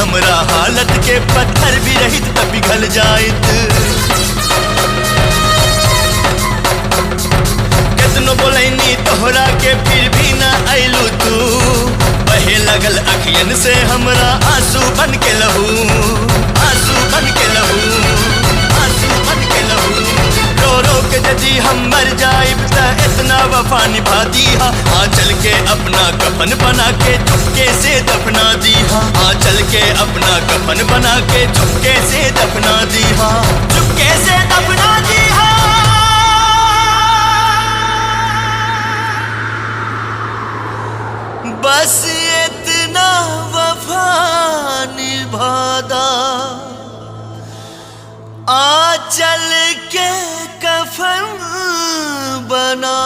हमरा हालत के पत्थर भी रहित त पिघल जाइत। कितनो बोलैनी तोहरा के फिर भी ना अइलू तू, बहे लगल अखियन से हमरा आंसू बन के लहू, आंसू बन के लहू, आंसू बन के लहू। रो रो के यदि हम मर जाइब त इतना वफा निभा दीहा, आंचल के अपना कफन बना के चुपके से दफना दीहा, आंचल के अपना कफन बना के चुपके से दफना दीहा, चुपके से दफना दीहा। बस इतना वफा निभादा, आंचल के कफन बना